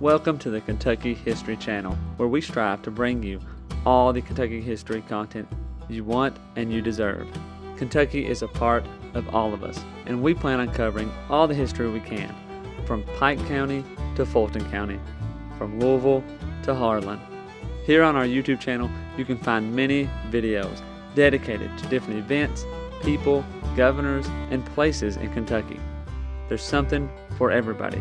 Welcome to the Kentucky History Channel, where we strive to bring you all the Kentucky history content you want and you deserve. Kentucky is a part of all of us, and we plan on covering all the history we can, from Pike County to Fulton County, from Louisville to Harlan. Here on our YouTube channel, you can find many videos dedicated to different events, people, governors, and places in Kentucky. There's something for everybody.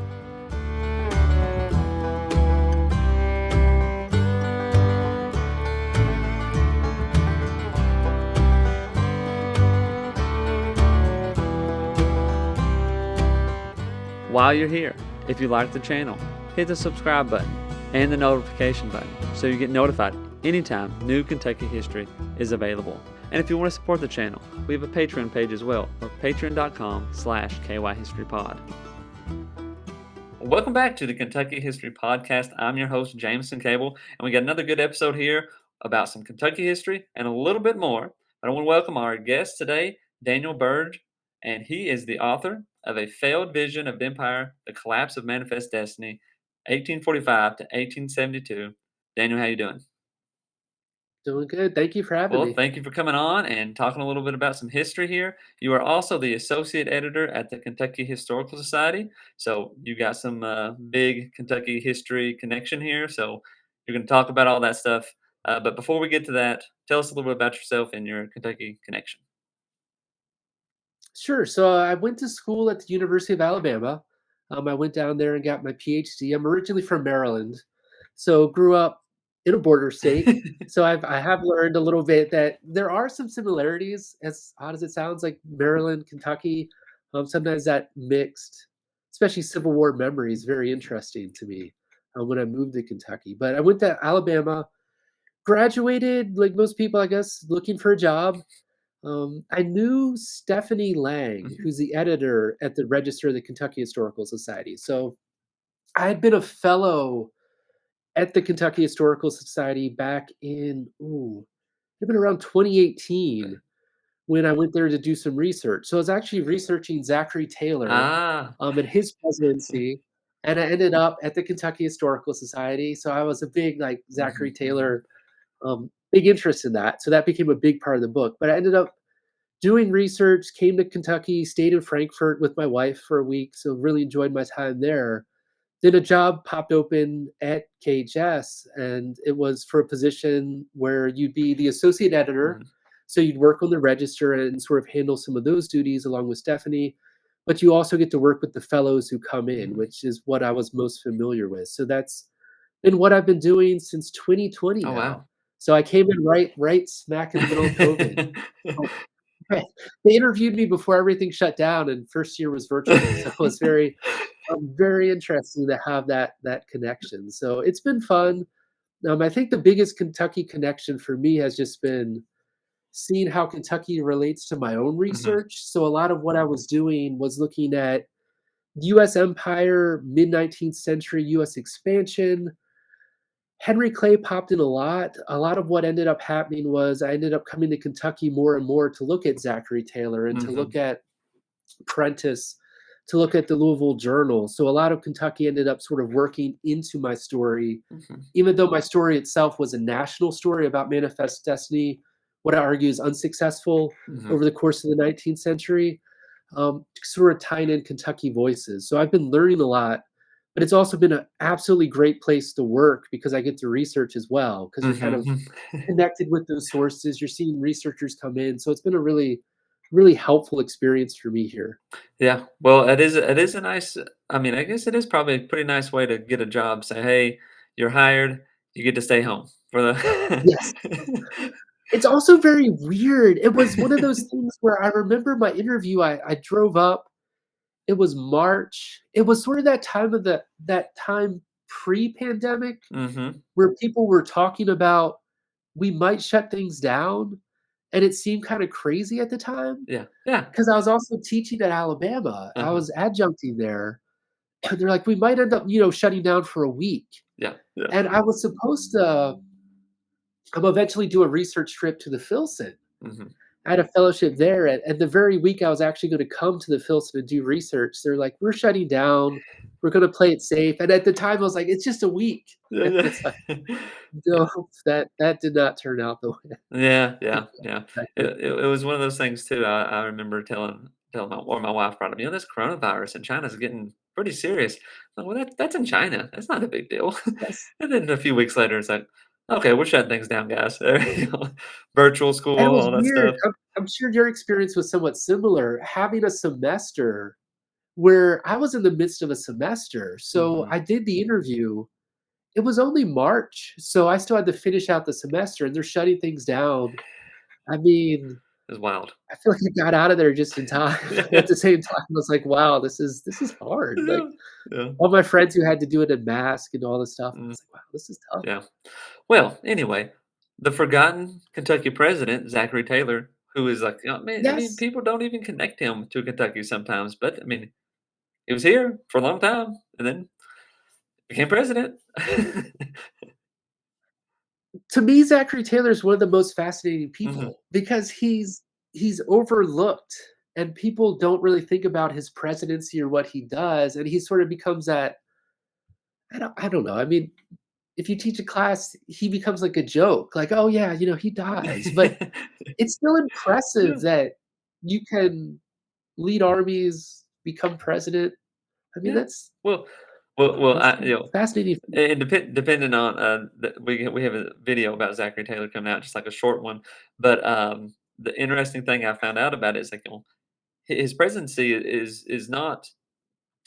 While you're here, if you like the channel, hit the subscribe button and the notification button so you get notified anytime new Kentucky history is available. And if you want to support the channel, we have a Patreon page as well, or patreon.com/KYHistoryPod. Welcome back to the Kentucky History Podcast. I'm your host, Jameson Cable, and we got another good episode here about some Kentucky history and a little bit more. But I want to welcome our guest today, Daniel Burge, and he is the author of A Failed Vision of Empire, The Collapse of Manifest Destiny, 1845 to 1872. Daniel, how you doing? Doing good. Thank you for having me. Well, thank you for coming on and talking a little bit about some history here. You are also the associate editor at the Kentucky Historical Society, so you got some big Kentucky history connection here, so you're going to talk about all that stuff. But before we get to that, tell us a little bit about yourself and your Kentucky connection. Sure. So I went to school at the University of Alabama. I went down there and got my PhD. I'm originally from Maryland, so grew up in a border state. So I have learned a little bit that there are some similarities, as odd as it sounds, like Maryland, Kentucky. Sometimes that mixed, especially Civil War memory, is very interesting to me when I moved to Kentucky. But I went to Alabama, graduated like most people, I guess, looking for a job. I knew Stephanie Lang, who's the editor at the Register of the Kentucky Historical Society. So I had been a fellow at the Kentucky Historical Society back in, it'd been around 2018 when I went there to do some research. So I was actually researching Zachary Taylor and his presidency, and I ended up at the Kentucky Historical Society. So I was a big Zachary Taylor big interest in that. So that became a big part of the book. But I ended up doing research, came to Kentucky, stayed in Frankfort with my wife for a week. So really enjoyed my time there. Then a job popped open at KHS, and it was for a position where you'd be the associate editor. So you'd work on the register and sort of handle some of those duties along with Stephanie. But you also get to work with the fellows who come in, which is what I was most familiar with. So that's been what I've been doing since 2020 now. Wow. So I came in right smack in the middle of COVID. They interviewed me before everything shut down, and first year was virtual. So it was very interesting to have that connection. So it's been fun. I think the biggest Kentucky connection for me has just been seeing how Kentucky relates to my own research. So a lot of what I was doing was looking at U.S. empire, mid-19th century U.S. expansion. Henry Clay popped in a lot. A lot of what ended up happening was I ended up coming to Kentucky more and more to look at Zachary Taylor and to look at Prentice, to look at the Louisville Journal. So a lot of Kentucky ended up sort of working into my story, even though my story itself was a national story about manifest destiny, what I argue is unsuccessful over the course of the 19th century, sort of tying in Kentucky voices. So I've been learning a lot. But it's also been an absolutely great place to work because I get to research as well, because you're kind of connected with those sources. You're seeing researchers come in. So it's been a really, really helpful experience for me here. Yeah. Well, it is a nice, I mean, I guess it is probably a pretty nice way to get a job. Say, hey, you're hired. You get to stay home for the. Yes. It's also very weird. It was one of those things where I remember my interview, I drove up. It was March. It was sort of that time pre-pandemic where people were talking about we might shut things down, and it seemed kind of crazy at the time. Yeah. Because I was also teaching at Alabama. I was adjuncting there, and they're like, we might end up, shutting down for a week. Yeah. And I was supposed to eventually do a research trip to the Filson. I had a fellowship there, and the very week I was actually going to come to the Filson and do research, they're like, we're shutting down. We're gonna play it safe." And at the time, I was like, "It's just a week." And Yeah, it's like, yeah. no, that did not turn out the way Yeah, I yeah, yeah. expected. It was one of those things too. I remember telling my wife brought up, this coronavirus in China is getting pretty serious. Like, well, that's in China. That's not a big deal. Yes. And then a few weeks later, it's like, okay, we're shutting things down, guys. Virtual And it school, was all that weird. stuff. I'm sure your experience was somewhat similar, having a semester where I was in the midst of a semester. So Hmm. I did the interview. It was only March, so I still had to finish out the semester, and they're shutting things down. I mean, It was wild. I feel like I got out of there just in time. At Yeah, the same time, I was like, "Wow, this is hard." Like, yeah, yeah. all my friends who had to do it in mask and all this stuff, I Mm, was like, "Wow, this is tough." yeah. Well, anyway, the forgotten Kentucky president, Zachary Taylor, who is like, Yes. people don't even connect him to Kentucky sometimes, but I mean, he was here for a long time and then became president. To me, Zachary Taylor is one of the most fascinating Mhm. people because he's overlooked, and people don't really think about his presidency or what he does, and he sort of becomes that I don't know, I mean, if you teach a class, he becomes like a joke, like, "Oh, yeah, he dies," but it's still Yeah. impressive that you can lead armies, become president. I mean, Yeah. Well that's I fascinating. and depending on, we have a video about Zachary Taylor coming out, just like a short one, but, the interesting thing I found out about it is, like, his presidency is not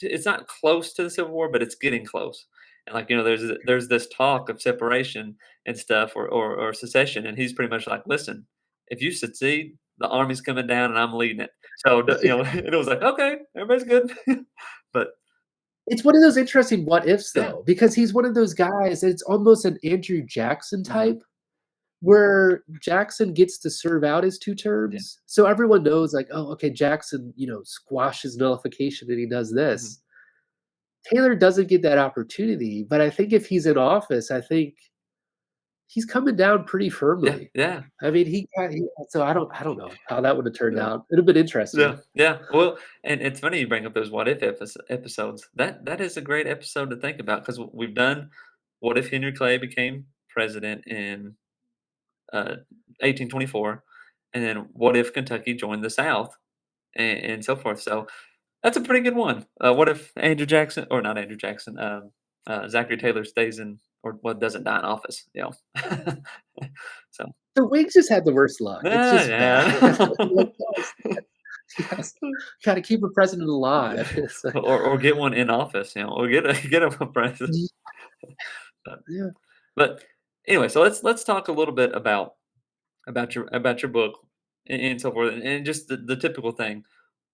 it's not close to the Civil War, but it's getting close. And like, there's this talk of separation and stuff or secession, and he's pretty much like, listen, if you succeed, the army's coming down and I'm leading it. So and it was like, okay, everybody's good. But It's one of those interesting what ifs, yeah. though, because he's one of those guys, it's almost an Andrew Jackson Hmm. type, where Jackson gets to serve out his 2 Yeah. terms, so everyone knows, like, "Oh, okay, Jackson, squashes nullification and he does Hmm. this." Taylor doesn't get that opportunity, but I think if he's in office, I think he's coming down pretty Yeah. firmly. Yeah. I mean, he so I don't know how that would have turned Yeah. out. It'd have been interesting. Yeah, yeah. Well, and it's funny you bring up those what if episodes. That is a great episode to think about because we've done what if Henry Clay became president in uh, 1824, and then what if Kentucky joined the South and so forth. So that's a pretty good one. What if Andrew Jackson or not Andrew Jackson? Zachary Taylor stays in or doesn't die in office. So The Whigs just had the worst luck. It's just bad. Like, yeah. guys, yes, gotta keep a president Yeah, alive. It's like or get one in office, or get a get him a president. But yeah. but anyway, so let's talk a little bit about your book and so forth, and just the typical thing.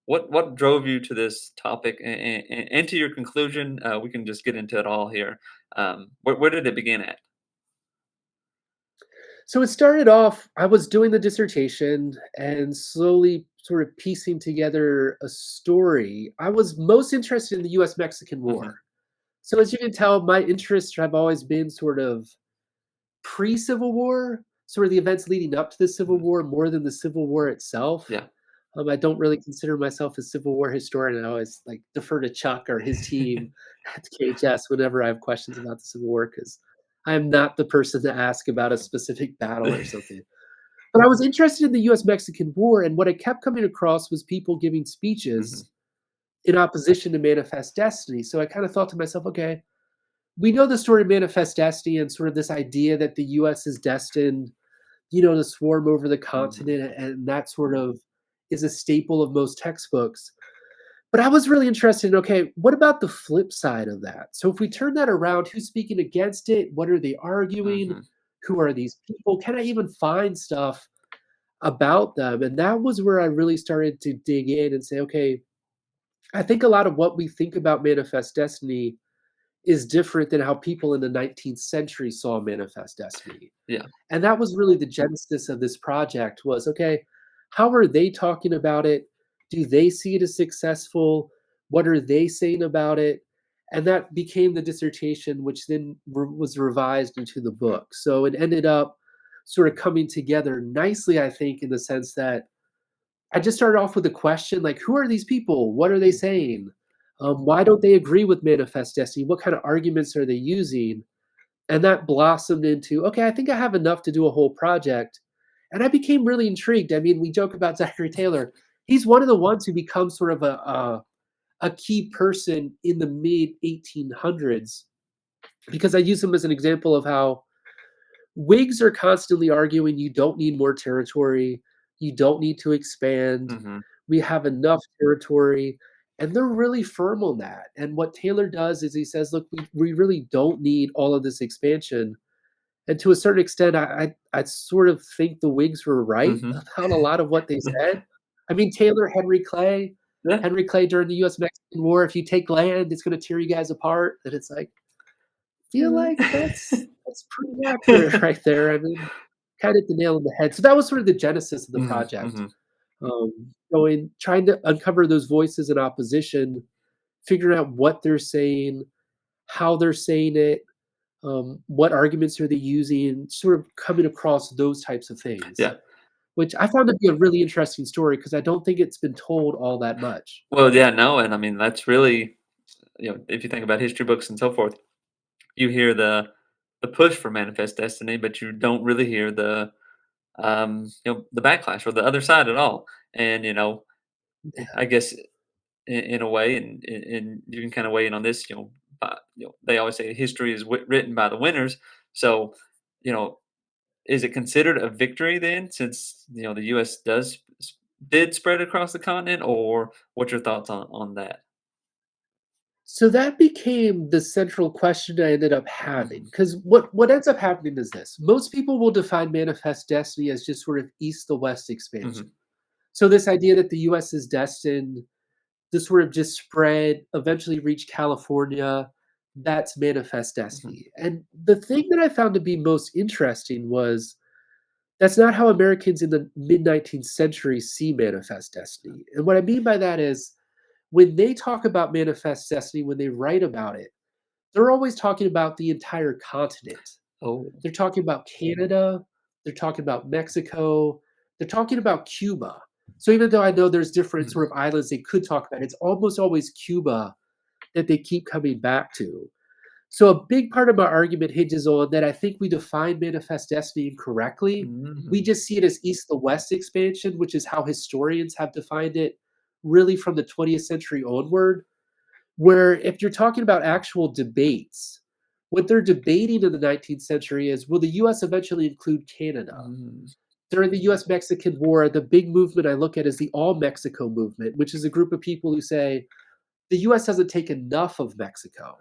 What drove you to this topic and to your conclusion? We can just get into it all here. Where did it begin at? So it started off, I was doing the dissertation and slowly sort of piecing together a story. I was most interested in the US Mexican Hmm. War. So as you can tell, my interests have always been sort of pre-Civil War, sort of the events leading up to the Civil Hmm. War more than the Civil War itself. Yeah. I don't really consider myself a Civil War historian. I always like defer to Chuck or his team at the KHS whenever I have questions about the Civil War because I am not the person to ask about a specific battle or something. But I was interested in the US Mexican War, and what I kept coming across was people giving Hmm. speeches in opposition to Manifest Destiny. So I kind of thought to myself, okay, we know the story of Manifest Destiny and sort of this idea that the US is destined, to swarm over the Hmm. continent, and that sort of is a staple of most textbooks. But I was really interested in, okay, what about the flip side of that? So if we turn that around, who's speaking against it? What are they arguing? Hmm. Who are these people? Can I even find stuff about them? And that was where I really started to dig in and say, okay, I think a lot of what we think about Manifest Destiny is different than how people in the 19th century saw Manifest Destiny. Yeah. And that was really the genesis of this project was, okay, how are they talking about it? Do they see it as successful? What are they saying about it? And that became the dissertation, which then was revised into the book. So it ended up sort of coming together nicely, I think, in the sense that I just started off with a question like, who are these people? What are they saying? Why don't they agree with manifest destiny? What kind of arguments are they using? And that blossomed into, okay, I think I have enough to do a whole project. And I became really intrigued. I mean, we joke about Zachary Taylor. He's one of the ones who becomes sort of a key person in the mid 1800s because I use him as an example of how Whigs are constantly arguing you don't need more territory, you don't need to expand, Mhm. we have enough territory, and they're really firm on that. And what Taylor does is he says, look, we really don't need all of this expansion. And to a certain extent, I sort of think the Whigs were right Mhm. about a lot of what they said. I mean, Taylor, Yeah. Henry Clay during the US-Mexican War, if you take land, it's gonna tear you guys apart. And it's like, feel like that's pretty accurate right there. I mean, kind of hit the nail on the head. So that was sort of the genesis of the Mhm, project. mhm. Trying to uncover those voices in opposition, figuring out what they're saying, how they're saying it, what arguments are they using, sort of coming across those types of things, Yeah. which I found to be a really interesting story because I don't think it's been told all that much. Well, yeah, no, and I mean, that's really if you think about history books and so forth, you hear the push for manifest destiny, but you don't really hear the backlash or the other side at all. And, I guess in a way, and you can kind of weigh in on this, they always say history is written by the winners. So, you know, is it considered a victory then, since the U.S. did spread across the continent, or what's your thoughts on that? So that became the central question I ended up having. Hmm. Because what ends up happening is this: most people will define manifest destiny as just sort of east to west expansion. Hmm. So this idea that the U.S. is destined to sort of just spread, eventually reach California, that's manifest Hmm. destiny. And the thing that I found to be most interesting was that's not how Americans in the mid 19th century see manifest destiny. And what I mean by that is when they talk about manifest destiny, when they write about it, they're always talking about the entire continent. Oh. They're talking about Canada, they're talking about Mexico, they're talking about Cuba. So even though I know there's different Mhm. sort of islands they could talk about, it's almost always Cuba that they keep coming back to. So a big part of my argument hinges on that I think we define manifest destiny incorrectly. We Mhm. just see it as east to west expansion, which is how historians have defined it really from the 20th century onward. Where if you're talking about actual debates, what they're debating in the 19th century is will the US eventually include Canada? Mm. During the US Mexican War, the big movement I look at is the All Mexico movement, which is a group of people who say the US doesn't take enough of Mexico.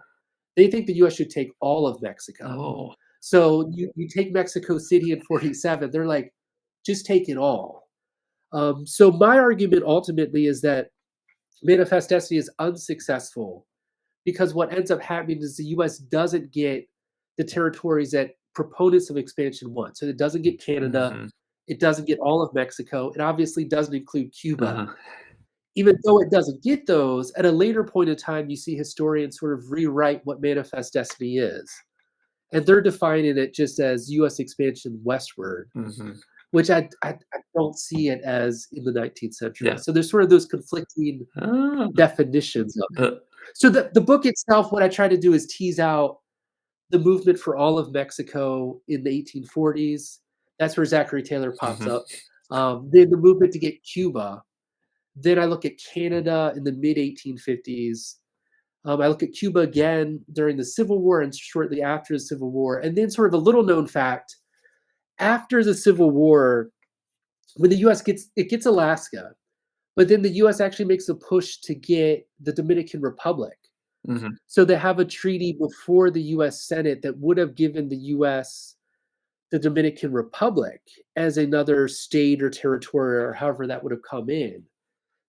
They think the US should take all of Mexico. Oh. So you take Mexico City in 47, they're like, just take it all. So my argument ultimately is that manifest destiny is unsuccessful because what ends up happening is the US doesn't get the territories that proponents of expansion want. So it doesn't get Canada, Mhm. it doesn't get all of Mexico, it obviously doesn't include Cuba. Uh-huh. Even though it doesn't get those, at a later point in time, you see historians sort of rewrite what manifest destiny is. And they're defining it just as US expansion westward, Mhm. which I don't see it as in the 19th century. Yeah. So there's sort of those conflicting Ah. definitions of it. Uh, So the book itself, what I try to do is tease out the movement for all of Mexico in the 1840s. That's where Zachary Taylor pops mhm. up. Then the movement to get Cuba. Then I look at Canada in the mid 1850s. I look at Cuba again during the Civil War and shortly after the Civil War. And then, sort of a little known fact after the Civil War, when the US gets Alaska, but then the US actually makes a push to get the Dominican Republic. Mhm. So they have a treaty before the US Senate that would have given the US the Dominican Republic as another state or territory or however that would have come in.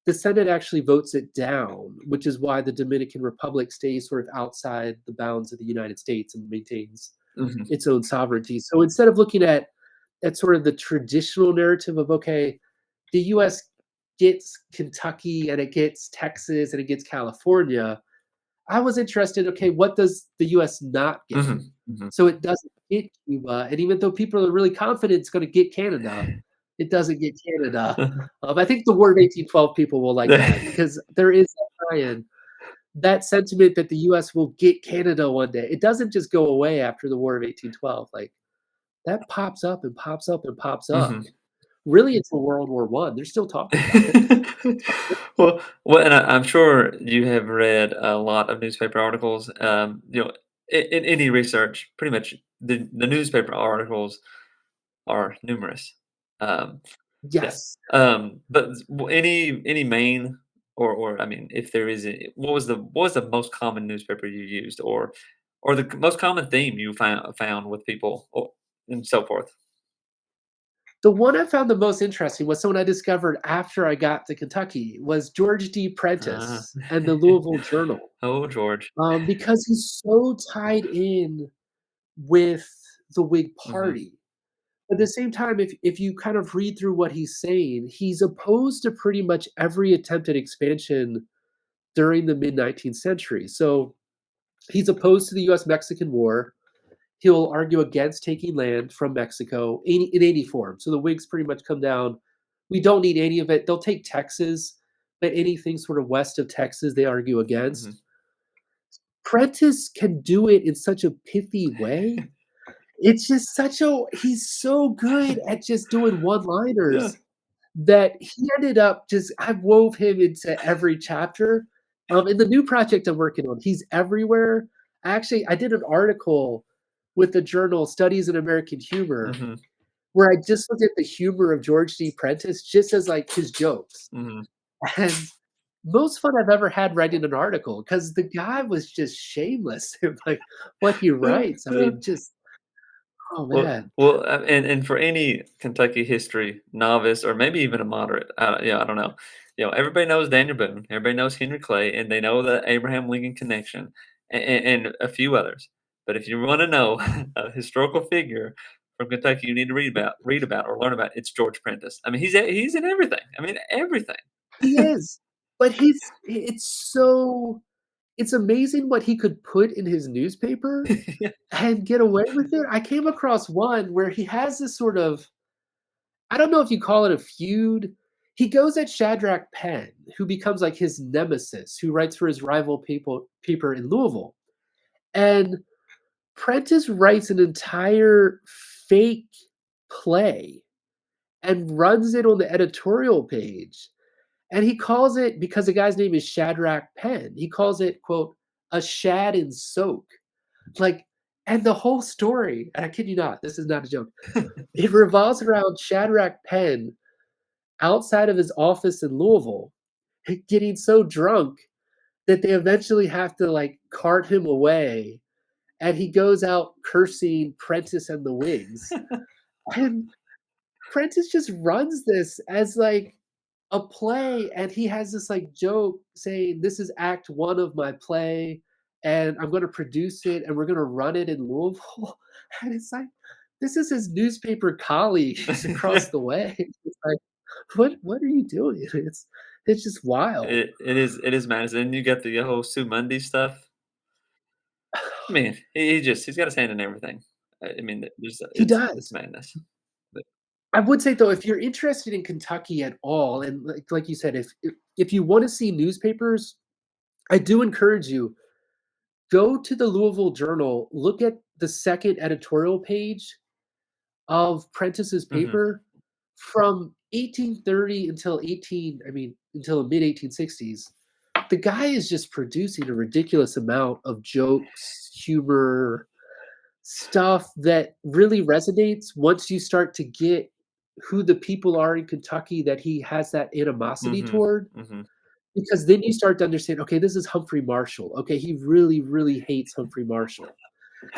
The Senate actually votes it down, which is why the Dominican Republic stays sort of outside the bounds of the United States and maintains Mhm. its own sovereignty. So instead of looking at sort of the traditional narrative of okay, the US gets Kentucky and it gets Texas and it gets California, I was interested, okay, what does the US not get? Mhm. Mhm. So it doesn't get Cuba, and even though people are really confident it's gonna get Canada, it doesn't get Canada. I think the War of 1812 people will like that because there is that tie-in. that sentiment that the US will get Canada one day, it doesn't just go away after the War of 1812, like, that pops up and pops up and pops up, Mhm. really until World War One, they're still talking about it. Well, and I'm sure you have read a lot of newspaper articles. In any research, pretty much the newspaper articles are numerous. Um, yeah. Yes. But any main or I mean, if there is a, what was the most common newspaper you used, or the most common theme you found with people, or, and so forth. The one I found the most interesting was someone I discovered after I got to Kentucky, was George D. Ah. Prentice and the Louisville Journal, Oh, George. because he's so tied in with the Whig Hmm. Party. At the same time, if you kind of read through what he's saying, he's opposed to pretty much every attempt at expansion during the mid-19th century. So, he's opposed to the US-Mexican War. He'll argue against taking land from Mexico in any form. So the Whigs pretty much come down, "We don't need any of it." They'll take Texas, but anything sort of west of Texas, they argue Hmm. against. Prentice can do it in such a pithy way. It's just such a he's so good at just doing Yeah. one-liners that he ended up just I wove him into every chapter. In the new project I'm working on, he's everywhere. Actually, I did an article with the journal Studies in American Humor, Hmm. where I just looked at the humor of George D. Prentice just as, like, his jokes, Hmm. and most fun I've ever had writing an article because the guy was just shameless in, like, what he Yeah, writes. I yeah. mean, just oh, Well, man. and for any Kentucky history novice, or maybe even a moderate, yeah, I don't know. Everybody knows Daniel Boone, everybody knows Henry Clay, and they know the Abraham Lincoln connection, and a few others. But if you want to know a historical figure from Kentucky, you need to read about, or learn about. It's George Prentice. I mean, he's in everything. I mean, everything. He is, but it's amazing what he could put in his newspaper Yeah. and get away with it. I came across one where he has this sort of I don't know if you call it a feud. He goes at Shadrach Penn, who becomes like his nemesis, who writes for his rival paper in Louisville. And Prentice writes an entire fake play and runs it on the editorial page. And he calls it, because the guy's name is Shadrach Penn, he calls it, quote, a shad in soak. Like, and the whole story, and I kid you not, this is not a joke, it revolves around Shadrach Penn outside of his office in Louisville, getting so drunk that they eventually have to like cart him away. And he goes out cursing Prentice and the Whigs. And Prentice just runs this as like a play. And he has this like joke saying, "This is act one of my play. And I'm going to produce it and we're going to run it in Louisville." And it's like, this is his newspaper colleagues across Yeah. the way. It's like, what are you doing? It's just wild. It is madness, and you got the whole Sue Monday stuff. I mean, he's got his hand in everything. I mean, there's He it's does. madness. But I would say though, if you're interested in Kentucky at all, and like you said, if you want to see newspapers, I do encourage you go to the Louisville Journal, look at the second editorial page of Prentice's mhm, paper from 1830 until until the mid 1860s. The guy is just producing a ridiculous amount of jokes, humor, stuff that really resonates once you start to get who the people are in Kentucky that he has that animosity mhm, toward, mhm. because then you start to understand, okay, this is Humphrey Marshall. Okay, he really, really hates Humphrey Marshall.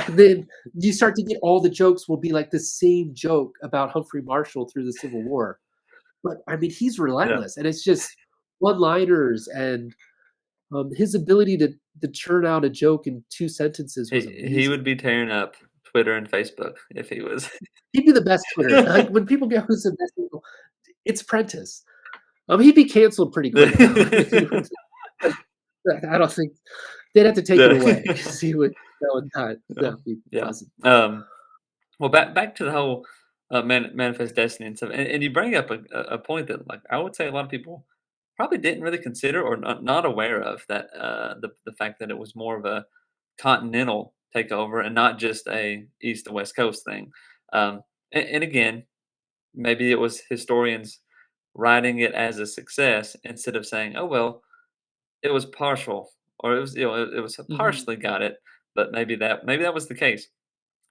And then you start to get all the jokes will be like the same joke about Humphrey Marshall through the Civil War. But I mean, he's Yeah. relentless, and it's just one-liners, and his ability to churn out a joke in 2 sentences was He amazing. would be tearing up Twitter and Facebook if he was. He'd be the best Twitter. Like when people go, "Who's the best?" People, it's Prentice. He'd be canceled pretty quick though. Like, I don't think they'd have to take it The away because he would that would Yeah, not be yeah. pleasant. Well, back to the whole, manifest destiny and stuff, and you bring up a point that, like, I would say a lot of people probably didn't really consider or not aware of that the fact that it was more of a continental takeover and not just a east to west coast thing. And again, maybe it was historians writing it as a success instead of saying, "Oh well, it was partial," or it was it was Mhm. partially got it, but maybe that was the case.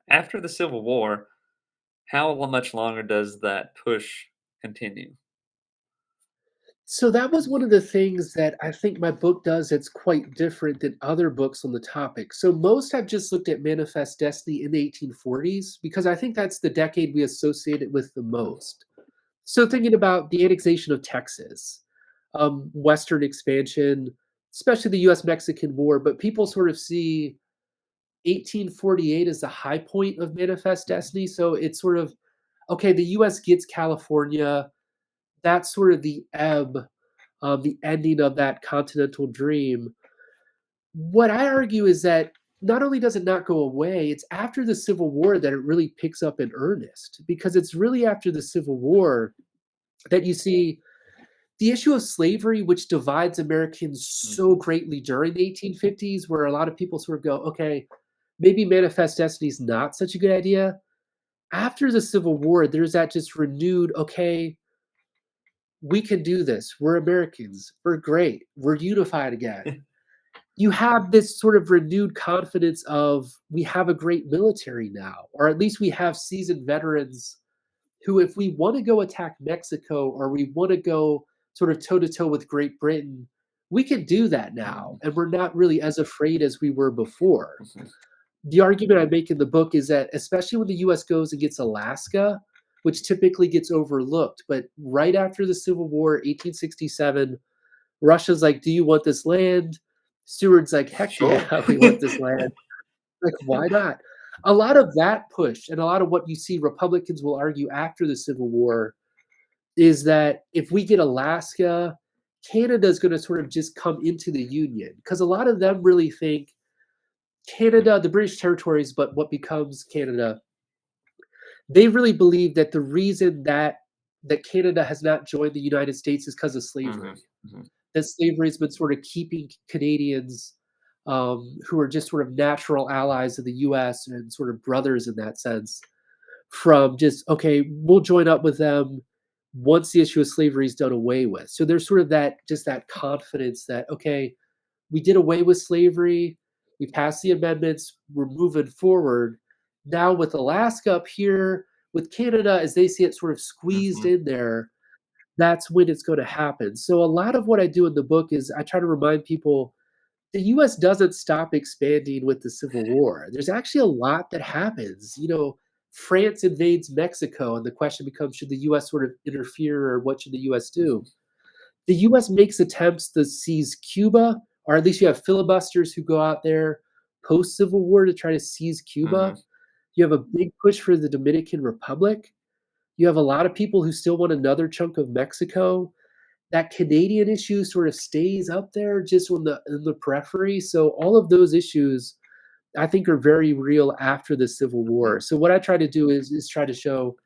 After the Civil War, how much longer does that push continue? So that was one of the things that I think my book does that's quite different than other books on the topic. So most have just looked at manifest destiny in the 1840s because I think that's the decade we associate it with the Mhm, most. So thinking about the annexation of Texas, Western expansion, especially the US-Mexican War, but people sort of see 1848 as the high point of manifest mhm, destiny. So it's sort of okay, the US gets California. That's sort of the ebb, the ending of that continental dream. What I argue is that not only does it not go away, it's after the Civil War that it really picks up in earnest because it's really after the Civil War that you see the issue of slavery, which divides Americans so mhm, greatly during the 1850s, where a lot of people sort of go, okay, maybe manifest destiny is not such a good idea. After the Civil War, there's that just renewed, okay, we can do this. We're Americans. We're great. We're unified again. You have this sort of renewed confidence of we have a great military now, or at least we have seasoned veterans who, if we want to go attack Mexico or we want to go sort of toe to toe with Great Britain, we can do that now. mhm, And we're not really as afraid as we were before. mhm, The argument I make in the book is that, especially when the US goes and gets Alaska, which typically gets overlooked, but right after the Civil War, 1867, Russia's like, "Do you want this land?" Seward's like, "Heck sure. yeah, we want this land." Like, why not? A lot of that push and a lot of what you see Republicans will argue after the Civil War is that if we get Alaska, Canada's gonna sort of just come into the Union because a lot of them really think Canada, the British territories, but what becomes Canada, they really believe that the reason that Canada has not joined the United States is because of Mhm, slavery. mhm, That slavery has been sort of keeping Canadians, who are just sort of natural allies of the US and sort of brothers in that sense, from just, okay, we'll join up with them once the issue of slavery is done away with. So there's sort of that just that confidence that, okay, we did away with slavery, we passed the amendments, we're moving forward. Now with Alaska up here, with Canada, as they see it sort of squeezed mhm, in there, that's when it's gonna happen. So a lot of what I do in the book is I try to remind people the US doesn't stop expanding with the Civil War. There's actually a lot that happens. France invades Mexico, and the question becomes, should the US sort of interfere or what should the US do? mhm, The US makes attempts to seize Cuba, or at least you have filibusters who go out there post Civil War to try to seize Cuba. mhm, You have a big push for the Dominican Republic. You have a lot of people who still want another chunk of Mexico. That Canadian issue sort of stays up there just on the periphery. So all of those issues I think are very real after the Civil mhm, War. So what I try to do is try to show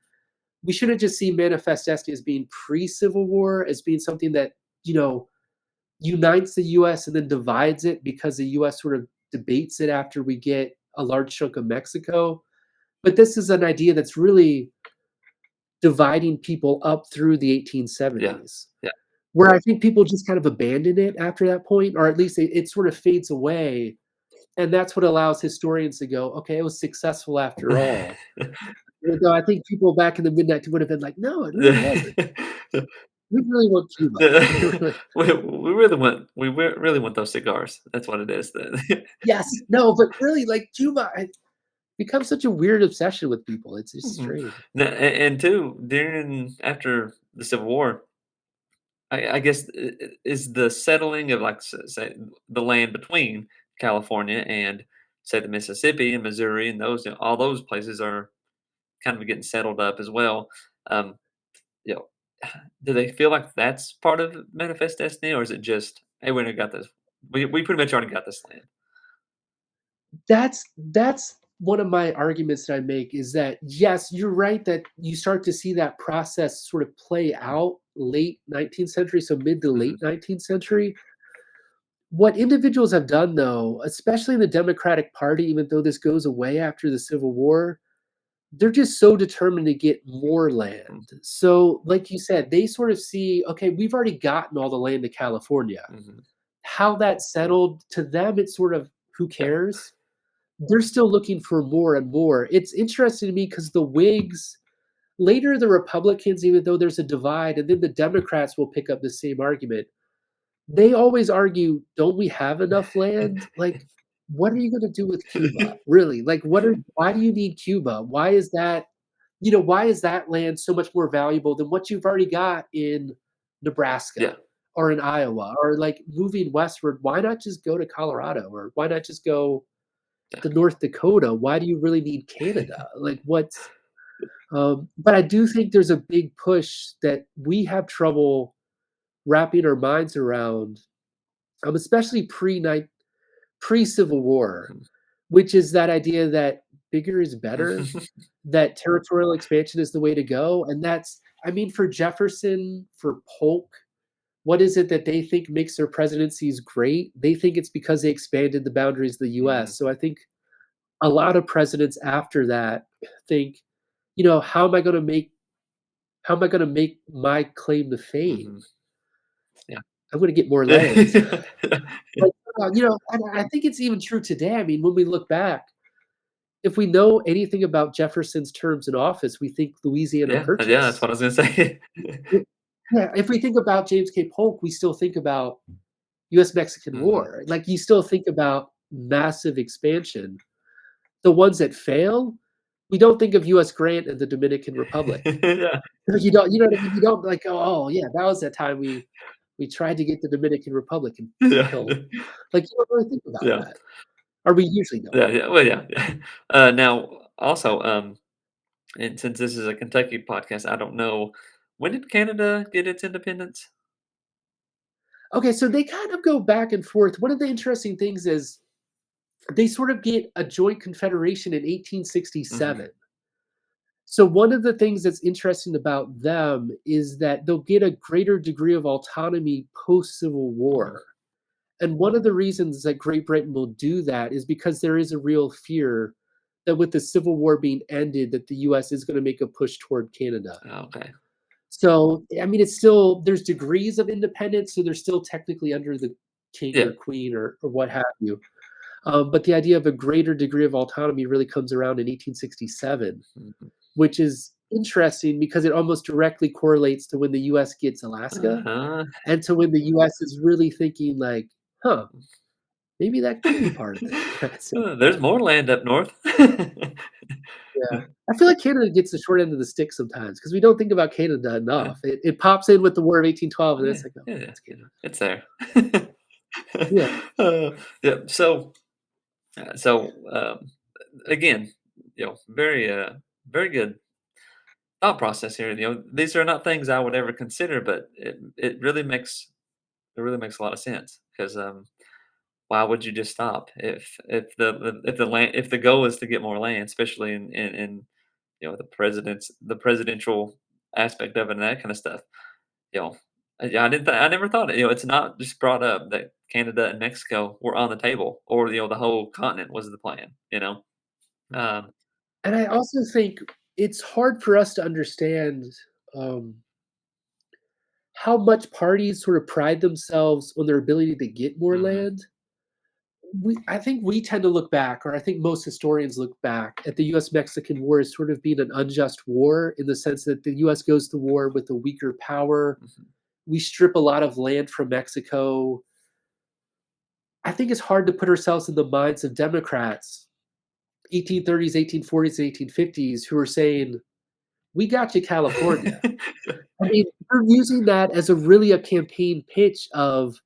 we shouldn't just see Manifest Destiny as being pre-Civil War, as being something that, you know, unites the US and then divides it because the US sort of debates it after we get a large chunk of Mexico. But this is an idea that's really dividing people up through the yeah, 1870s. yeah. Where I think people just kind of abandon it after that point, or at least it sort of fades away, and that's what allows historians to go, "Okay, it was successful after all." Even though I think people back in the midnight would have been like, "No, it really wasn't. We really want Cuba." We really We really want those cigars. That's what it is then. Yes, no, but really, like, Cuba had become such a weird obsession with people, it's just Mhm. strange. And too, during after the Civil War, I guess is the settling of like say the land between California and say the Mississippi and Missouri and those all those places are kind of getting settled up as well. Um, you know, do they feel like that's part of manifest destiny, or is it just hey, we already got this? We pretty much already got this land. That's one of my arguments that I make is that, yes, you're right that you start to see that process sort of play out late 19th century, so mid to Mhm. late 19th century. What individuals have done, though, especially in the Democratic Party, even though this goes away after the Civil War, they're just so determined to get more Mhm. land. So, like you said, they sort of see, okay, we've already gotten all the land to California. Mhm. How that settled to them, it's sort of who Yeah. cares? They're still looking for more and more. It's interesting to me because the Whigs, later the Republicans, even though there's a divide, and then the Democrats will pick up the same argument. They always argue, "Don't we have enough land?" Like, what are you gonna do with Cuba? Really? Like, why do you need Cuba? Why is that why is that land so much more valuable than what you've already got in Nebraska Yeah. or in Iowa? Or, like, moving westward, why not just go to Colorado? Or why not just go Yeah. to North Dakota? Why do you really need Canada? Like, what's but I do think there's a big push that we have trouble wrapping our minds around, especially pre-Civil War, Mhm. which is that idea that bigger is better, that territorial expansion is the way to go, and that's I mean, for Jefferson, for Polk, what is it that they think makes their presidencies great? They think it's because they expanded the boundaries of the Mhm. US, so I think a lot of presidents after that think, how am I gonna make my claim to fame? Mhm. Yeah. I'm gonna get more land. Like, and I think it's even true today. I mean, when we look back, if we know anything about Jefferson's terms in office, we think Louisiana Yeah, that's Purchase. what I was gonna say. Y Yeah, if we think about James K. Polk, we still think about US-Mexican Mhm. War. Like, you still think about massive expansion. The ones that fail, we don't think of US Grant and the Dominican Republic. Yeah. You know what I mean? You don't like, "Oh, yeah, that was that time we tried to get the Dominican Republic and Yeah. failed." Like, you don't really think about Yeah. that, or we usually don't. Yeah, yeah, well, yeah, yeah. Now, also, and since this is a Kentucky podcast, I don't know, when did Canada get its independence? Okay, so they kind of go back and forth. One of the interesting things is they sort of get a joint confederation in Mhm. 1867. So one of the things that's interesting about them is that they'll get a greater degree of autonomy post Civil Mhm. War. And one of the reasons that Great Britain will do that is because there is a real fear that with the Civil War being ended, that the US is going to make a push toward Canada. Oh, okay. So, I mean, it's still there's degrees of independence, so they're still technically under the king Yeah. or queen or what have you. But the idea of a greater degree of autonomy really comes around in 1867, Mhm. which is interesting because it almost directly correlates to when the US gets Alaska Uh-huh. and to when the US is really thinking like, huh, maybe that could be part of the US. There's more land up north. Yeah. I feel like Canada gets the short end of the stick sometimes because we don't think about Canada Yeah. enough. It pops in with the War of 1812, and then Yeah, it's like, "Oh, yeah, yeah, yeah, it's Canada." it's there. Yeah. Yeah, so, again, very, very good thought process here. These are not things I would ever consider, but it really makes a lot of sense because why would you just stop if the goal is to get more land, especially in the presidential aspect of it and that kind of stuff. You know, yeah, I never thought it. It's not just brought up that Canada and Mexico were on the table, or the whole continent was the plan. Um, And I also think it's hard for us to understand, um, how much parties sort of pride themselves on their ability to get more mhm, land. I think we tend to look back, or I think most historians look back at the US-Mexican War as sort of being an unjust war in the sense that the US goes to war with a weaker power. mhm, We strip a lot of land from Mexico. I think it's hard to put ourselves in the minds of Democrats, 1830s, 1840s, 1850s, who are saying, "We got you, California." I mean, they're using that as a campaign pitch of,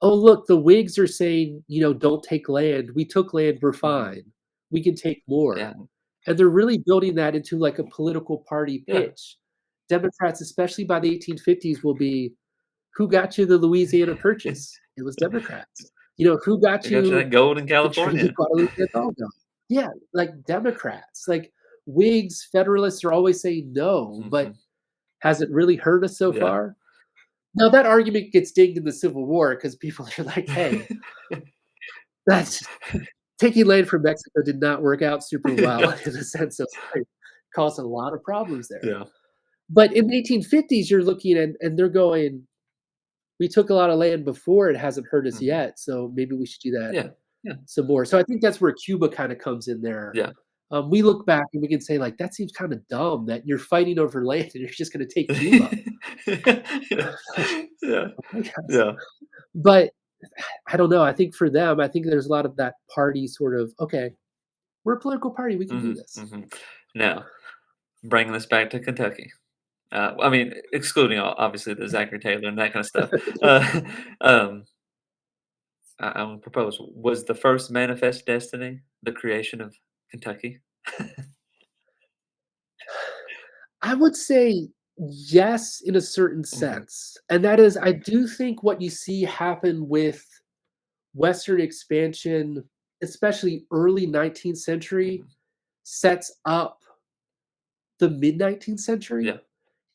"Oh, look, the Whigs are saying, don't take land. We took land, we're mhm, fine. We can take more." yeah, And they're really building that into like a political party yeah. pitch. Democrats, especially by the 1850s, will be, "Who got you the Louisiana Purchase?" It was Democrats. Who got I got you you that gold in the Treaty of California. Guadalupe Hidalgo? Yeah, like Democrats. Like Whigs, Federalists are always saying no, but Mhm, has it really hurt us so yeah. far? Now that argument gets dinged in the Civil War because people are like, "Hey, that's taking land from Mexico did not work out super well Yeah. in the sense of, like, caused a lot of problems there." Yeah. But in the 1850s, you're looking at and they're going, "We took a lot of land before, it hasn't hurt us Mhm. yet, so maybe we should do that Yeah. Yeah. some more." So I think that's where Cuba kinda comes in there. Yeah. We look back and we can say, like, "That seems kinda dumb that you're fighting over land and you're just gonna take Cuba." Yeah. Yeah. I guess. Yeah. But I don't know, I think for them, I think there's a lot of that party sort of, "Okay, we're a political party, we can do Mhm. this." Mhm. Now, bringing this back to Kentucky. I mean, excluding obviously the Zachary Taylor and that kind of stuff. Uh, um, I'm gonna propose. Was the first manifest destiny the creation of Kentucky? I would say yes, in a certain Mhm. sense, and that is I do think what you see happen with Western expansion, especially early 19th century, Mhm. sets up the mid-19th century Yeah.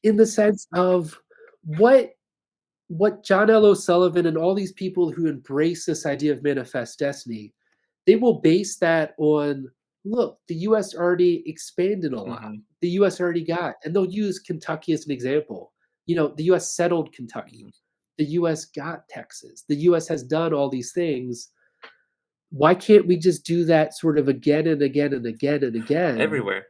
in the sense of what what John L. O'Sullivan and all these people who embrace this idea of manifest destiny, they will base that on, look, the US already expanded a lot. Mhm. The US already got, and they'll use Kentucky as an example. The US settled Mhm. Kentucky. The US got Texas. The US has done all these things. Why can't we just do that sort of again and again and again and again Everywhere.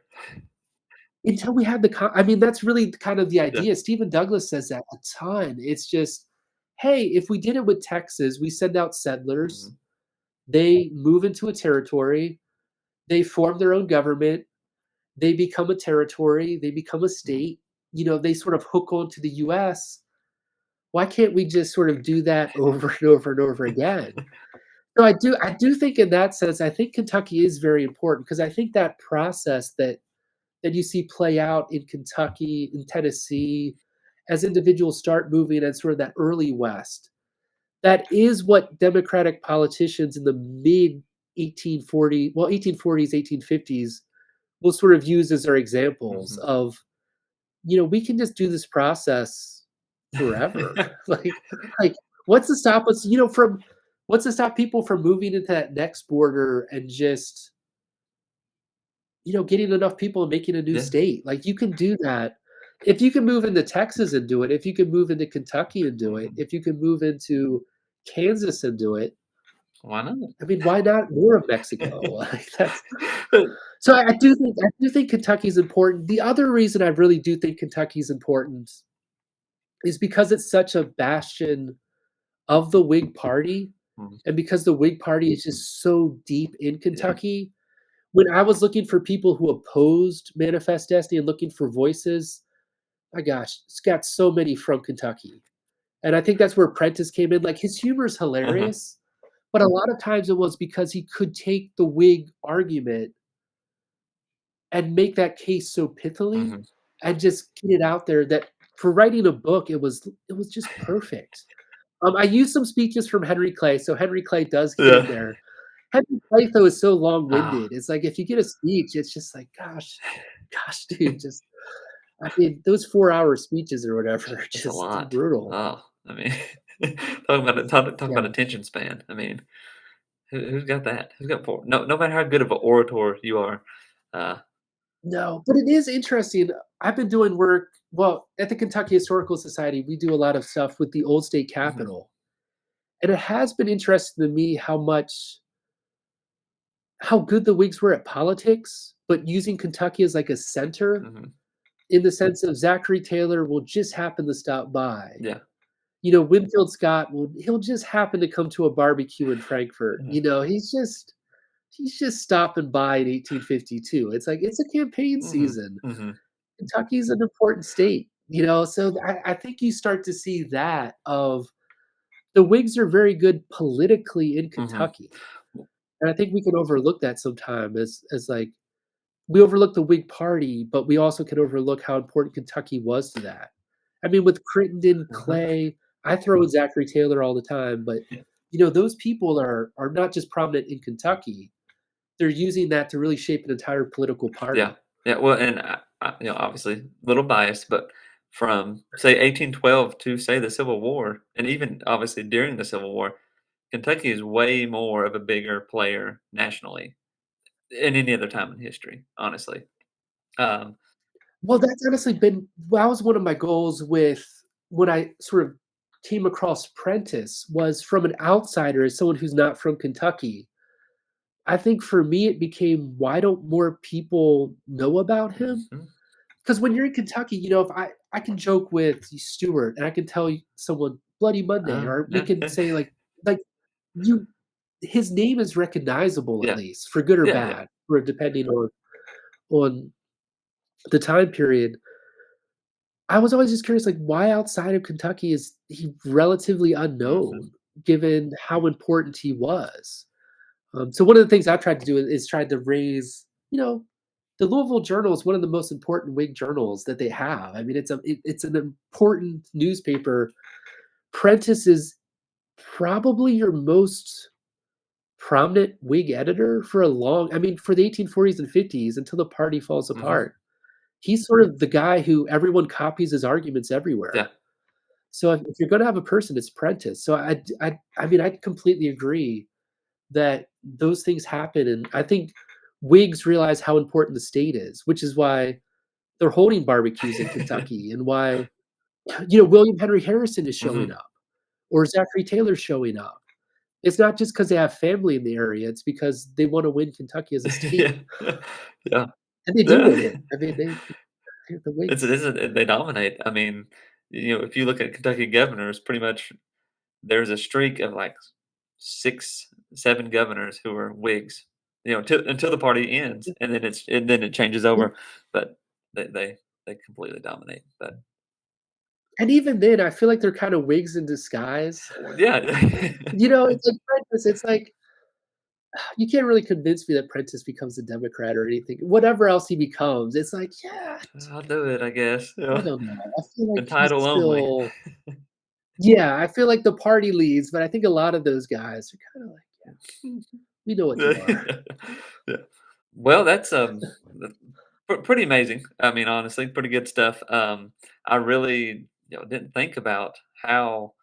until we have I mean, that's really kind of the Yeah. idea. Stephen Douglas says that a ton. It's just, hey, if we did it with Texas, we send out settlers, Mhm. they move into a territory, they form their own government, they become a territory, they become a Mhm. state, they sort of hook onto the US. Why can't we just sort of do that over and over and over again? So I do think in that sense, I think Kentucky is very important because I think that process that you see play out in Kentucky, in Tennessee, as individuals start moving in sort of that early West. That is what Democratic politicians in the mid 1840s, 1850s will sort of use as their examples Mhm. of, we can just do this process forever. like, like what's to stop us, from what's to stop people from moving into that next border and just getting enough people and making a new Yeah. state. Like, you can do that. If you can move into Texas and do it, if you can move into Kentucky and do it, Mhm. if you can move into Kansas and do it, Why not? I mean, why not more of Mexico? Like, that's so I do think Kentucky is important. The other reason I really do think Kentucky is important is because it's such a bastion of the Whig Party, Mhm. and because the Whig Party is just so deep in Yeah. Kentucky. When I was looking for people who opposed Manifest Destiny and looking for voices, my gosh, it's got so many from Kentucky. And I think that's where Prentice came in. Like, his humor is Uh-huh. hilarious, but a lot of times it was because he could take the Whig argument and make that case so pithily Mhm. and just get it out there that for writing a book, it was just perfect. I used some speeches from Henry Clay, so Henry Clay does get in Yeah. there. Henry Clay, though, is so Ah, long-winded. It's like if you get a speech, it's just like, gosh, dude, just I mean, those 4-hour speeches or whatever are that's a just lot. brutal. Oh, I mean, talk about Yeah. attention span. I mean, who's got that? Who's got 4? No matter how good of an orator you are, uh, No, but it is interesting. I've been doing work at the Kentucky Historical Society, we do a lot of stuff with the old state mhm, capitol, and it has been interesting to me how good the Whigs were at politics, but using Kentucky as, like, a center mhm, in the sense of Zachary Taylor will just happen to stop by. yeah, Winfield Scott he'll just happen to come to a barbecue in Frankfurt. mhm, He's just stopping by in 1852. It's like it's a campaign mhm, season. mhm, Kentucky's an important state, so I think you start to see that of the Whigs are very good politically in mhm, Kentucky, and I think we can overlook that sometime as like we overlook the Whig Party, but we also can overlook how important Kentucky was to that. I mean, with Crittenden, uh-huh, Clay, I throw in Zachary Taylor all the time, but those people are not just prominent in Kentucky. They're using that to really shape an entire political yeah, party. yeah. Well, and obviously, a little biased, but from say 1812 to say the Civil War, and even obviously during the Civil War, Kentucky is way more of a bigger player nationally in any other time in history, honestly. Um, Well, that's honestly been that was one of my goals with when I sort of came across Prentice was from an outsider as someone who's not from Kentucky. I think for me, it became, why don't more people know about him? mhm, Because when you're in Kentucky, if I can joke with Stewart and I can tell someone Bloody Monday, or we yeah, can say like you his name is recognizable at yeah, least for good or yeah, yeah. bad, or depending on the time period. I was always just curious, like, why outside of Kentucky is he relatively Mhm, unknown, given how important he was? So one of the things I've tried to do is tried to raise, the Louisville Journal is one of the most important Whig journals that they have. I mean, it's an important newspaper. Prentice is probably your most prominent Whig editor for a long, I mean, for the 1840s and 50s until the party falls mhm, apart. He's sort of the guy who everyone copies his arguments yeah, everywhere. So if you're gonna have a person, it's Prentice. So I mean, I completely agree that those things happen, and I think Whigs realize how important the state is, which is why they're holding barbecues in Kentucky, and why, William Henry Harrison is showing mhm, up, or Zachary Taylor's showing up. It's not just because they have family in the area, it's because they wanna win Kentucky as a yeah, state, yeah, and they do win yeah. it. I mean, the It's Whigs. they dominate. I mean, if you look at Kentucky governors, pretty much there's a streak of like 6, 7 governors who are Whigs, till until the party ends, and then it changes over, but they they completely dominate, but And even then, I feel like they're kinda Whigs in disguise. yeah. It's like Prentice, it's like, you can't really convince me that Prentice becomes a Democrat or anything. Whatever else he becomes, it's like, yeah, I'll do it, I guess, I don't know. I feel the like he's title only. still, yeah, I feel like the party leads, but I think a lot of those guys are kinda like, "Yeah, we know what you are." Yeah. Well, that's, th pretty amazing. I mean, honestly, pretty good stuff. I really, didn't think about how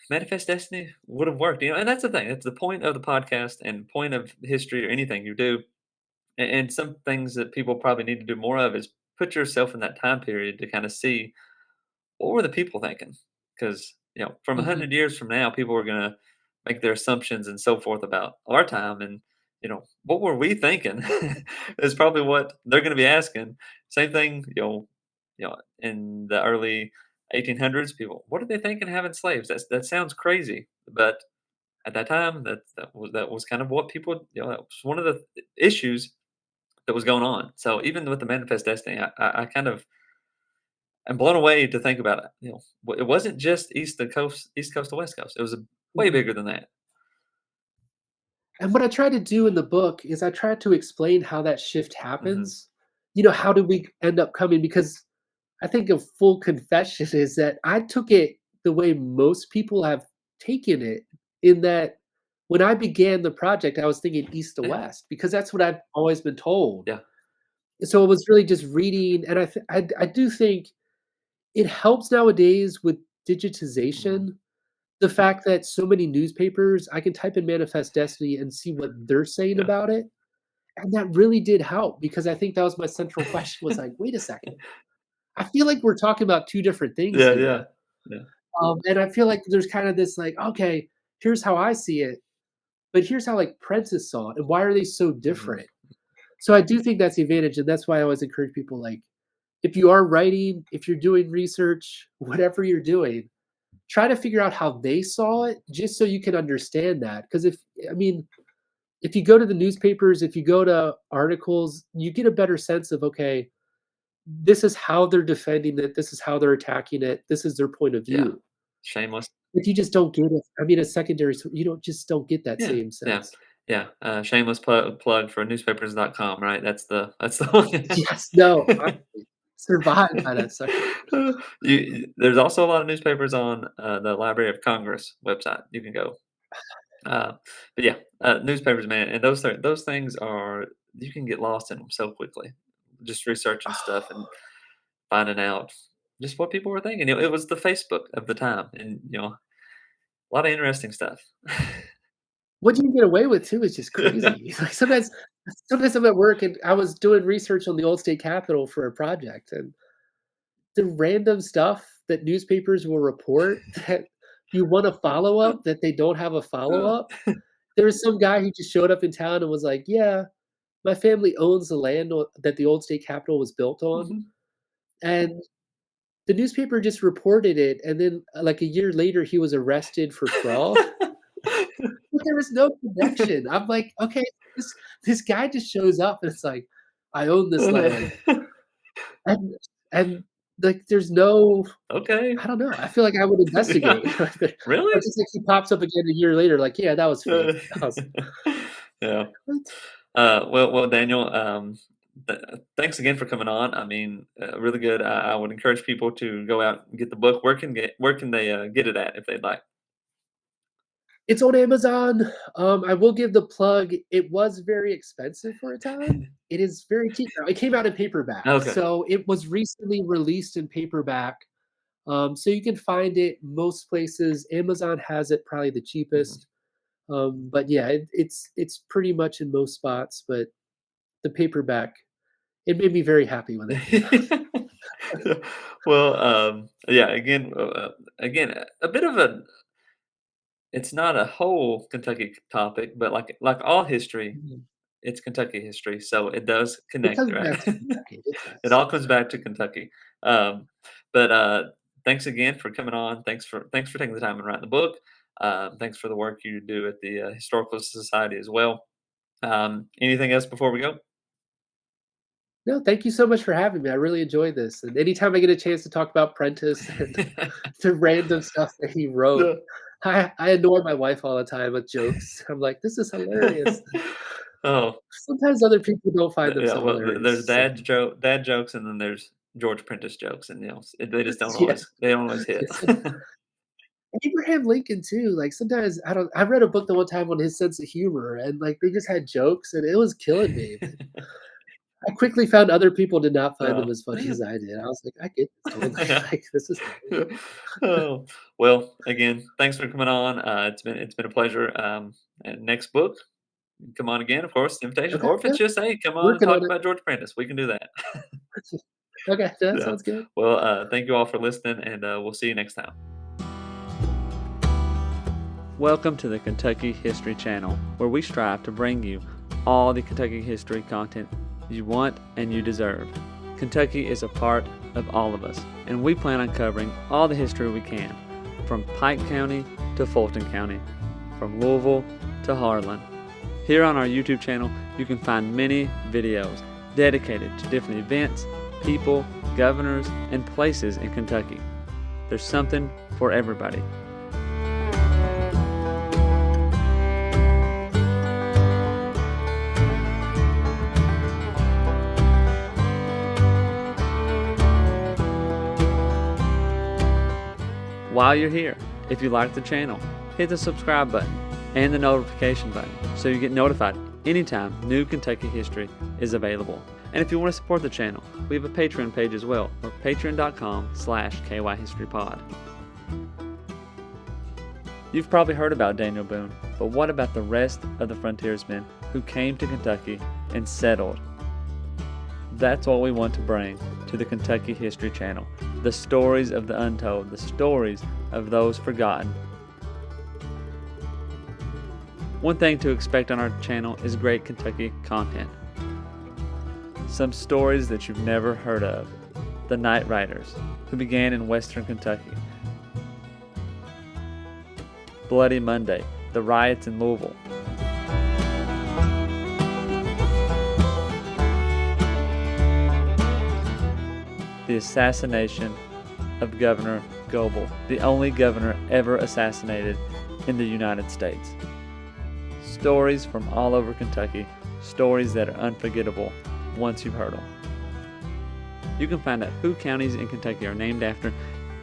manifest destiny would have worked, and that's the thing. It's the point of the podcast and point of history or anything you do. And some things that people probably need to do more of is put yourself in that time period to kind of see what were the people thinking? Because, from Mhm. 100 years from now, people are going to make their assumptions and so forth about our time. And, what were we thinking is probably what they're going to be asking. Same thing, in the early 1800s, people, what are they thinking having slaves? That sounds crazy. But at that time, that was kind of what people, that was one of the issues that was going on. So even with the manifest destiny, I kind of I'm blown away to think about it. It wasn't just East Coast to West Coast. It was way Mhm. bigger than that. And what I try to do in the book is I try to explain how that shift Hmm. happens. How did we end up coming, because I think a full confession is that I took it the way most people have taken it, in that when I began the project, I was thinking east to Yeah, west because that's what I've always been told. yeah, So it was really just reading, and I do think it helps nowadays with mhm, digitization. The fact that so many newspapers, I can type in Manifest Destiny and see what they're saying yeah, about it, and that really did help because I think that was my central question, was like, "Wait a second, I feel like we're talking about 2 different things yeah, yeah, here." yeah. And I feel like there's kind of this like, "Okay, here's how I see it, but here's how, like, Prentice saw it, and why are they so Hmm. different?" So I do think that's the advantage, and that's why I always encourage people, like, if you are writing, if you're doing research, whatever you're doing, try to figure out how they saw it just so you can understand that. Because I mean, if you go to the newspapers, if you go to articles, you get a better sense of, okay, this is how they're defending it, this is how they're attacking it, this is their point of Yeah. view. Shameless. If you just don't get it, I mean, a secondary, you don't get that Yeah, same yeah, sense. yeah. Shameless plug for newspapers.com, right? That's the one. Yes, no, I survived by that sucker. There's also a lot of newspapers on the Library of Congress website. You can go. Uh, but yeah, newspapers, man, and those things are you can get lost in them so quickly, just researching stuff and finding out just what people were thinking. It was the Facebook of the time, and a lot of interesting stuff. What you can get away with too is just crazy. Like, sometimes I'm at work and I was doing research on the old state capitol for a project, and the random stuff that newspapers will report that you want a follow-up that they don't have a follow-up. There was some guy who just showed up in town and was like, "Yeah, my family owns the land that the old state capitol was built on." Mhm. And the newspaper just reported it, and then, like, a year later, he was arrested for fraud, but there was no connection. I'm like, "Okay, this guy just shows up and it's like, 'I own this land,' and and, like, there's no Okay. I don't know, I feel like I would investigate." But Really? just like he pops up again a year later, like, "Yeah, that was Uh, fake." I was yeah. "What?" Well, Daniel, thanks again for coming on. I mean, really good. I would encourage people to go out and get the book. Where can they get it at if they'd like? It's on Amazon. I will give the plug, it was very expensive for a time. It is very cheap now. It came out in paperback, Okay. so it was recently released in paperback. So you can find it most places. Amazon has it probably the Mhm. cheapest. But yeah, it's pretty much in most spots, but the paperback, it made me very happy when that came out. Well, yeah. Again, a bit of a. It's not a whole Kentucky topic, but like all history, Mhm. it's Kentucky history, so it does It connect, comes right? back to Kentucky, it It does. all comes back to Kentucky. Um, but thanks again for coming on. Thanks for taking the time and writing the book. Thanks for the work you do at the Historical Society as well. Anything else before we go? No, thank you so much for having me. I really enjoyed this, and anytime I get a chance to talk about Prentice and the random stuff that he wrote, Yeah. I annoy my wife all the time with jokes. I'm like, "This is hilarious." Oh, Sometimes other people don't find them yeah. so Well, there's hilarious, so dad jokes, and then there's George Prentice jokes, and they just don't yeah. always they don't always hit. Abraham Lincoln too, like, sometimes I read a book the one time on his sense of humor, and, like, they just had jokes, and it was killing me, but I quickly found other people did not find them Oh, as funny as man. I did. I was like, "I get this totally." Yeah. Like, this is funny. Oh, well, again, thanks for coming on. It's been a pleasure. And next book, come on again, of course, invitation. Okay, Or if yeah, it's just, hey, come on and working talk on it. about George Prentice, we can do that. Okay, that Yeah. sounds good. Well, thank you all for listening, and we'll see you next time. Welcome to the Kentucky History Channel, where we strive to bring you all the Kentucky history content you want and you deserve. Kentucky is a part of all of us, and we plan on covering all the history we can, from Pike County to Fulton County, from Louisville to Harlan. Here on our YouTube channel, you can find many videos dedicated to different events, people, governors, and places in Kentucky. There's something for everybody. While you're here, if you like the channel, hit the subscribe button and the notification button so you get notified anytime new Kentucky history is available. And if you want to support the channel, we have a Patreon page as well, or patreon.com/kyhistorypod. You've probably heard about Daniel Boone, but what about the rest of the frontiersmen who came to Kentucky and settled? That's what we want to bring to the Kentucky History Channel. The stories of the untold, the stories of those forgotten. One thing to expect on our channel is great Kentucky content. Some stories that you've never heard of. The Night Riders, who began in western Kentucky. Bloody Monday, the riots in Louisville. The assassination of Governor Goebel, the only governor ever assassinated in the United States. Stories from all over Kentucky, stories that are unforgettable once you've heard them. You can find out who counties in Kentucky are named after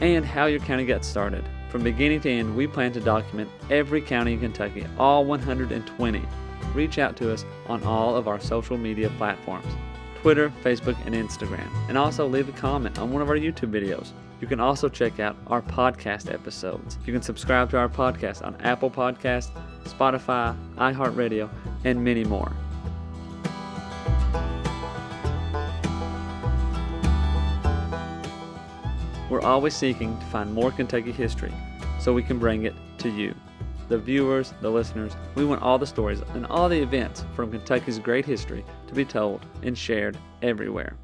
and how your county got started. From beginning to end, we plan to document every county in Kentucky, all 120. Reach out to us on all of our social media platforms. Twitter, Facebook, and Instagram. And also leave a comment on one of our YouTube videos. You can also check out our podcast episodes. You can subscribe to our podcast on Apple Podcasts, Spotify, iHeartRadio, and many more. We're always seeking to find more Kentucky history so we can bring it to you, the viewers, the listeners. We want all the stories and all the events from Kentucky's great history to be told and shared everywhere.